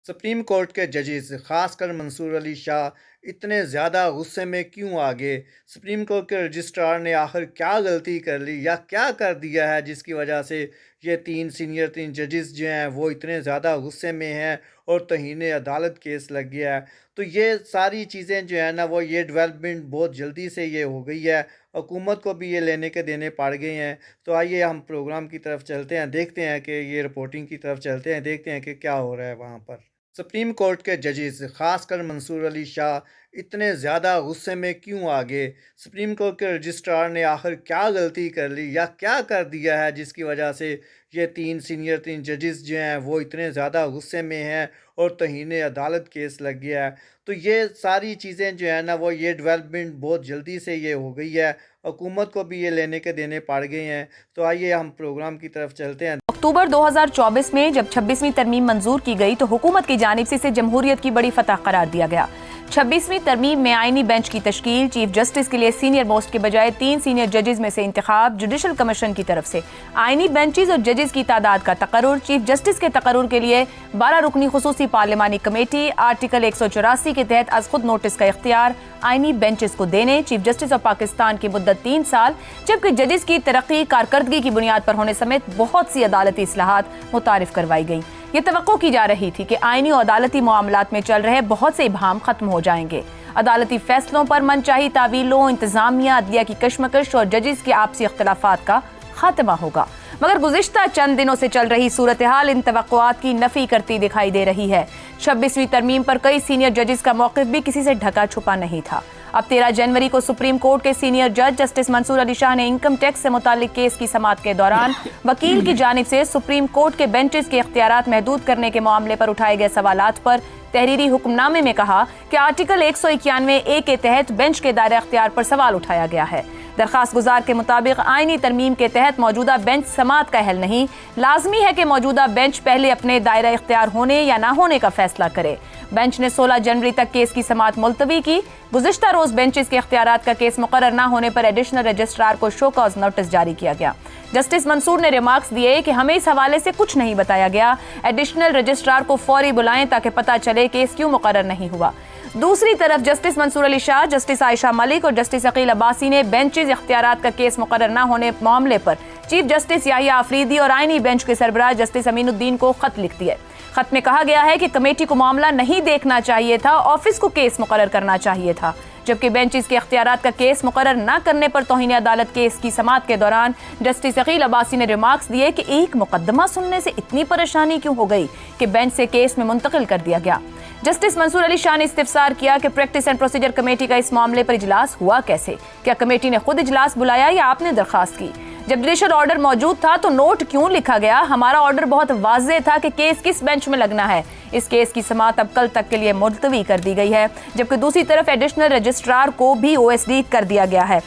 Supreme court کے ججز خاص کر منصور علی شاہ اتنے زیادہ غصے میں کیوں آگے؟ سپریم کورٹ کے رجسٹرار نے آخر کیا غلطی کر لی یا کیا کر دیا ہے جس کی وجہ سے یہ سینئر ججز جو ہیں وہ اتنے زیادہ غصے میں ہیں اور توہین عدالت کیس لگ گیا ہے؟ تو یہ ساری چیزیں جو ہیں نا وہ یہ ڈیولپمنٹ بہت جلدی سے یہ ہو گئی ہے، حکومت کو بھی یہ لینے کے دینے پڑ گئے ہیں۔ تو آئیے ہم پروگرام کی طرف چلتے ہیں، دیکھتے ہیں کہ یہ رپورٹنگ کی طرف چلتے ہیں، دیکھتے ہیں کہ کیا ہو رہا ہے وہاں پر۔ سپریم کورٹ کے ججز خاص کر منصور علی شاہ اتنے زیادہ غصے میں کیوں آگے؟ سپریم کورٹ کے رجسٹرار نے آخر کیا غلطی کر لی یا کیا کر دیا ہے جس کی وجہ سے یہ سینئر ججز جو ہیں وہ اتنے زیادہ غصے میں ہیں اور توہین عدالت کیس لگ گیا ہے؟ تو یہ ساری چیزیں جو ہیں نا وہ یہ ڈیولپمنٹ بہت جلدی سے یہ ہو گئی ہے، حکومت کو بھی یہ لینے کے دینے پڑ گئے ہیں۔ تو آئیے ہم پروگرام کی طرف چلتے ہیں۔ اکتوبر 2024 میں جب 26ویں ترمیم منظور کی گئی تو حکومت کی جانب سے اسے جمہوریت کی بڑی فتح قرار دیا گیا۔ 26ویں ترمیم میں آئینی بینچ کی تشکیل، چیف جسٹس کے لیے سینئر موسٹ کے بجائے 3 سینئر ججز میں سے انتخاب، جوڈیشل کمیشن کی طرف سے آئینی بینچز اور ججز کی تعداد کا تقرر، چیف جسٹس کے تقرر کے لیے 12 رکنی خصوصی پارلیمانی کمیٹی، آرٹیکل 184 کے تحت از خود نوٹس کا اختیار آئینی بینچز کو دینے، چیف جسٹس آف پاکستان کی مدت 3 سال، جبکہ ججز کی ترقی کارکردگی کی بنیاد پر ہونے سمیت بہت سی عدالتی اصلاحات متعارف کروائی گئیں۔ یہ توقع کی جا رہی تھی کہ آئینی اور عدالتی معاملات میں چل رہے بہت سے ابہام ختم ہو جائیں گے، عدالتی فیصلوں پر منچاہی تعویلوں، انتظامیہ، عدلیہ کی کشمکش اور ججز کے آپسی اختلافات کا خاتمہ ہوگا۔ مگر گزشتہ چند دنوں سے چل رہی صورتحال ان توقعات کی نفی کرتی دکھائی دے رہی ہے۔ 26ویں ترمیم پر کئی سینئر ججز کا موقف بھی کسی سے ڈھکا چھپا نہیں تھا۔ اب 13 جنوری کو سپریم کورٹ کے سینئر جج جسٹس منصور علی شاہ نے انکم ٹیکس سے متعلق کیس کی سماعت کے دوران وکیل کی جانب سے سپریم کورٹ کے بینچز کے اختیارات محدود کرنے کے معاملے پر اٹھائے گئے سوالات پر تحریری حکم نامے میں کہا کہ آرٹیکل 191(a) کے تحت بینچ کے دائرہ اختیار پر سوال اٹھایا گیا ہے۔ درخواست گزار کے مطابق آئینی ترمیم کے تحت موجودہ بینچ سماعت کا اہل نہیں، لازمی ہے کہ موجودہ بینچ پہلے اپنے دائرہ اختیار ہونے یا نہ ہونے کا فیصلہ کرے۔ بینچ نے 16 جنوری تک کیس کی سماعت ملتوی کی۔ گزشتہ روز بینچز کے اختیارات کا کیس مقرر نہ ہونے پر ایڈیشنل رجسٹرار کو شو کاز نوٹس جاری کیا گیا۔ جسٹس منصور نے ریمارکس دیے کہ ہمیں اس حوالے سے کچھ نہیں بتایا گیا، ایڈیشنل رجسٹرار کو فوری بلائیں تاکہ پتہ چلے کیس کیوں مقرر نہیں ہوا۔ دوسری طرف جسٹس منصور علی شاہ، جسٹس عائشہ ملک اور جسٹس عقیل عباسی نے بینچز اختیارات کا کیس مقرر نہ ہونے معاملے پر چیف جسٹس یحییٰ آفریدی اور آئینی بینچ کے سربراہ جسٹس امین الدین کو خط لکھ دیا۔ خط میں کہا گیا ہے کہ کمیٹی کو معاملہ نہیں دیکھنا چاہیے تھا، آفس کو کیس مقرر کرنا چاہیے تھا، جبکہ بینچز کے اختیارات کا کیس مقرر نہ کرنے پر توہین عدالت کیس کی سماعت کے دوران جسٹس عقیل عباسی نے ریمارکس دیے کہ ایک مقدمہ سننے سے اتنی پریشانی کیوں ہو گئی کہ بینچ سے کیس میں منتقل کر دیا گیا۔ جسٹس منصور علی شاہ نے استفسار کیا کہ پریکٹس اینڈ پروسیجر کمیٹی کا اس معاملے پر اجلاس ہوا کیسے؟ کیا کمیٹی نے خود اجلاس بلایا یا آپ نے درخواست کی؟ جب جوڈیشل آرڈر موجود تھا تو نوٹ کیوں لکھا گیا؟ ہمارا آرڈر بہت واضح تھا کہ کیس کس بینچ میں لگنا ہے۔ اس کیس کی سماعت اب کل تک کے لیے ملتوی کر دی گئی ہے، جبکہ دوسری طرف ایڈیشنل رجسٹرار کو بھی OSD کر دیا گیا ہے۔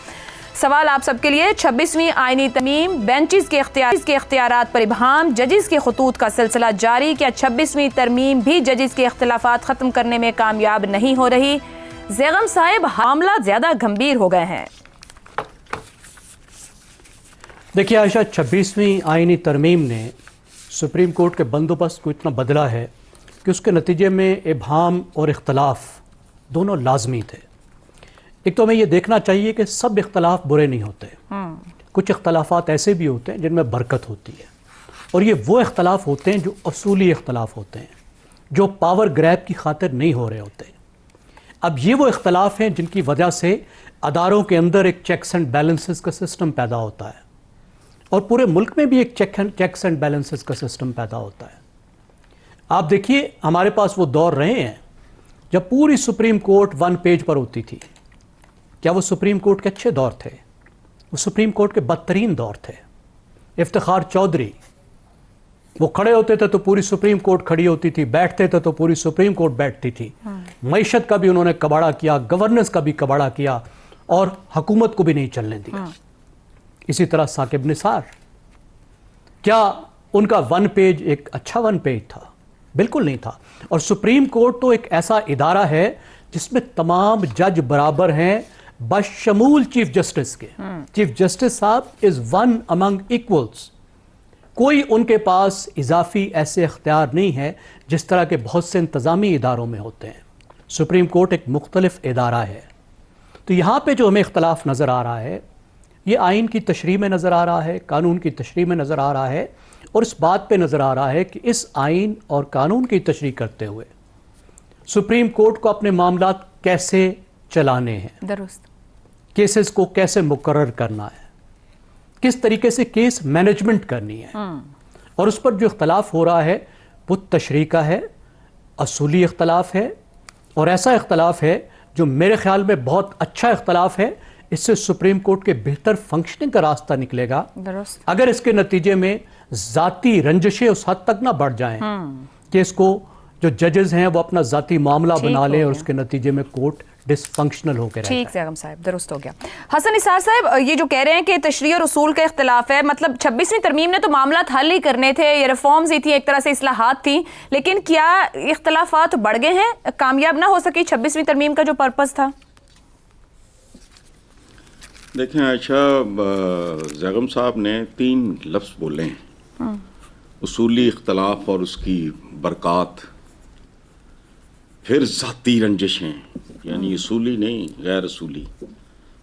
سوال آپ سب کے لیے، 26ویں آئینی ترمیم، بینچز کے اختیارات پر ابہام، ججز کے خطوط کا سلسلہ جاری۔ کیا 26ویں ترمیم بھی ججز کے اختلافات ختم کرنے میں کامیاب نہیں ہو رہی؟ زیغم صاحب، معاملات زیادہ گھمبیر ہو گئے ہیں۔ دیکھیے عائشہ، 26ویں آئینی ترمیم نے سپریم کورٹ کے بندوبست کو اتنا بدلا ہے کہ اس کے نتیجے میں ابہام اور اختلاف دونوں لازمی تھے۔ ایک تو ہمیں یہ دیکھنا چاہیے کہ سب اختلاف برے نہیں ہوتے، کچھ اختلافات ایسے بھی ہوتے ہیں جن میں برکت ہوتی ہے، اور یہ وہ اختلاف ہوتے ہیں جو اصولی اختلاف ہوتے ہیں، جو پاور گریب کی خاطر نہیں ہو رہے ہوتے۔ اب یہ وہ اختلاف ہیں جن کی وجہ سے اداروں کے اندر ایک چیکس اینڈ بیلنسز کا سسٹم پیدا ہوتا ہے، اور پورے ملک میں بھی ایک چیکس اینڈ بیلنسز کا سسٹم پیدا ہوتا ہے۔ آپ دیکھیے، ہمارے پاس وہ دور رہے ہیں جب پوری سپریم کورٹ 1 پیج پر ہوتی تھی۔ کیا وہ سپریم کورٹ کے اچھے دور تھے؟ وہ سپریم کورٹ کے بدترین دور تھے۔ افتخار چودھری، وہ کھڑے ہوتے تھے تو پوری سپریم کورٹ کھڑی ہوتی تھی، بیٹھتے تھے تو پوری سپریم کورٹ بیٹھتی تھی۔ معیشت کا بھی انہوں نے کباڑا کیا، گورننس کا بھی کباڑا کیا، اور حکومت کو بھی نہیں چلنے دیا۔ اسی طرح ثاقب نثار، کیا ان کا 1 پیج ایک اچھا 1 پیج تھا؟ بالکل نہیں تھا۔ اور سپریم کورٹ تو ایک ایسا ادارہ ہے جس میں تمام جج برابر ہیں بشمول چیف جسٹس کے۔ چیف جسٹس صاحب از ون امنگ ایکولز۔ کوئی ان کے پاس اضافی ایسے اختیار نہیں ہے جس طرح کے بہت سے انتظامی اداروں میں ہوتے ہیں. سپریم کورٹ ایک مختلف ادارہ ہے. تو یہاں پہ جو ہمیں اختلاف نظر آ رہا ہے یہ آئین کی تشریح میں نظر آ رہا ہے, قانون کی تشریح میں نظر آ رہا ہے, اور اس بات پہ نظر آ رہا ہے کہ اس آئین اور قانون کی تشریح کرتے ہوئے سپریم کورٹ کو اپنے معاملات کیسے چلانے ہیں, درست, کیسز کو کیسے مقرر کرنا ہے, کس طریقے سے کیس مینجمنٹ کرنی ہے, اور اس پر جو اختلاف ہو رہا ہے وہ تشریح کا ہے, اصولی اختلاف ہے, اور ایسا اختلاف ہے جو میرے خیال میں بہت اچھا اختلاف ہے. اس سے سپریم کورٹ کے بہتر فنکشننگ کا راستہ نکلے گا. درست, اگر اس کے نتیجے میں ذاتی رنجشیں اس حد تک نہ بڑھ جائیں کہ اس کو جو ججز ہیں وہ اپنا ذاتی معاملہ بنا لیں اور اس کے نتیجے میں کورٹ ڈس فنکشنل ہو کے رہے. ٹھیک سے صاحب, درست ہو گیا. حسن نثار صاحب, یہ جو کہہ رہے ہیں کہ تشریح اور اصول کا اختلاف ہے, مطلب 26ویں ترمیم نے تو معاملات حل ہی کرنے تھے, یہ ریفارمز ہی تھی, ایک طرح سے اصلاحات تھیں, لیکن کیا اختلافات بڑھ گئے ہیں, کامیاب نہ ہو سکی 26ویں ترمیم کا جو پرپس تھا؟ دیکھیں عائشہ, زیغم صاحب نے 3 لفظ بولے ہیں, اصولی اختلاف اور اس کی برکات, پھر ذاتی رنجشیں, یعنی اصولی نہیں غیر اصولی,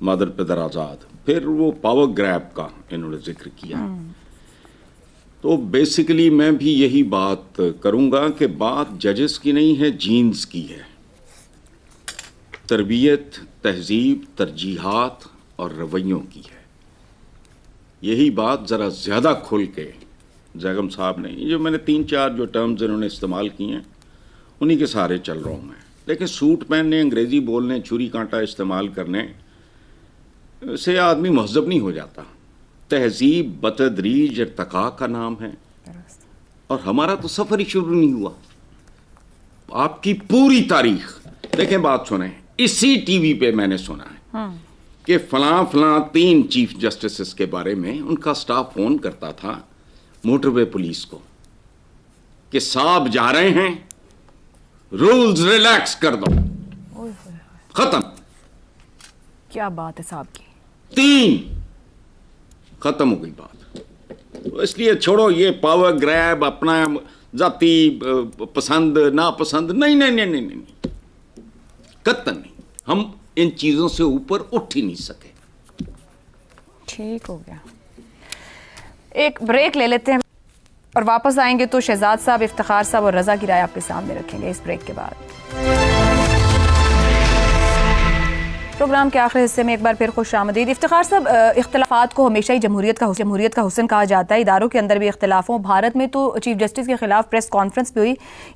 مادر پدر آزاد, پھر وہ پاور گریب کا انہوں نے ذکر کیا. تو بیسیکلی میں بھی یہی بات کروں گا کہ بات ججز کی نہیں ہے, جینز کی ہے. تربیت, تہذیب, ترجیحات اور رویوں کی ہے. یہی بات ذرا زیادہ کھل کے زیغم صاحب نے, جو میں نے 3-4 جو ٹرمز انہوں نے استعمال کی ہیں انہی کے سارے چل رہا ہوں میں. لیکن سوٹ پہننے, انگریزی بولنے, چھری کانٹا استعمال کرنے سے آدمی مہذب نہیں ہو جاتا. تہذیب بتدریج ارتقاء کا نام ہے, اور ہمارا تو سفر ہی شروع نہیں ہوا. آپ کی پوری تاریخ دیکھیں, بات سنیں, اسی ٹی وی پہ میں نے سنا ہے کہ فلاں 3 چیف جسٹسز کے بارے میں ان کا سٹاف فون کرتا تھا موٹر وے پولیس کو کہ صاحب جا رہے ہیں, رولز ریلیکس کر دو, ختم. کیا بات ہے صاحب کی, 3 ختم ہو گئی بات. اس لیے چھوڑو یہ پاور گریب, اپنا ذاتی پسند ناپسند, نہیں, قطعاً نہیں. ہم ان چیزوں سے اوپر اٹھ ہی نہیں سکے. ٹھیک ہو گیا. ایک بریک لے لیتے ہیں اور واپس آئیں گے تو شہزاد صاحب, افتخار صاحب اور رضا کی رائے آپ کے سامنے رکھیں گے اس بریک کے بعد. پروگرام کے آخری حصے میں ایک بار پھر خوش آمدید. افتخار صاحب, اختلافات کو ہمیشہ ہی جمہوریت کا حسن کہا جاتا ہے. اداروں کے اندر بھی اختلافوں, بھارت میں تو چیف جسٹس کے خلاف پریس کانفرنس بھی ہوئی.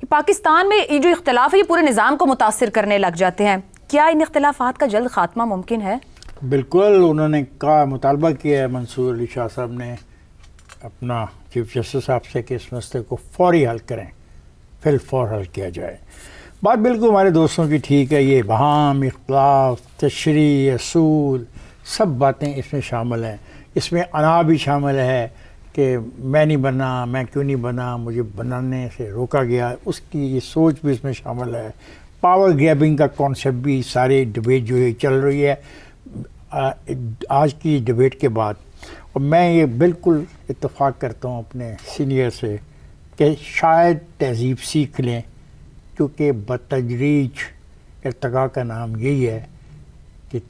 پاکستان میں یہ جو اختلاف ہے یہ پورے نظام کو متاثر کرنے لگ جاتے ہیں. کیا ان اختلافات کا جلد خاتمہ ممکن ہے؟ بالکل. انہوں نے کہا, مطالبہ کیا ہے منصور علی شاہ صاحب نے اپنا چیف جسٹس صاحب سے کہ اس مسئلے کو فوری حل کریں, فی الفور حل کیا جائے. بات بالکل ہمارے دوستوں کی ٹھیک ہے. یہ ابہام, اختلاف, تشریح, اصول, سب باتیں اس میں شامل ہیں. اس میں انا بھی شامل ہے کہ میں نہیں بنا, میں کیوں نہیں بنا, مجھے بنانے سے روکا گیا, اس کی یہ سوچ بھی اس میں شامل ہے. پاور گریبنگ کا کانسیپٹ بھی, سارے ڈبیٹ جو ہے چل رہی ہے آج کی ڈبیٹ کے بعد. اور میں یہ بالکل اتفاق کرتا ہوں اپنے سینئر سے کہ شاید تہذیب سیکھ لیں, کیونکہ بتدریج ارتقاء کا نام یہی ہے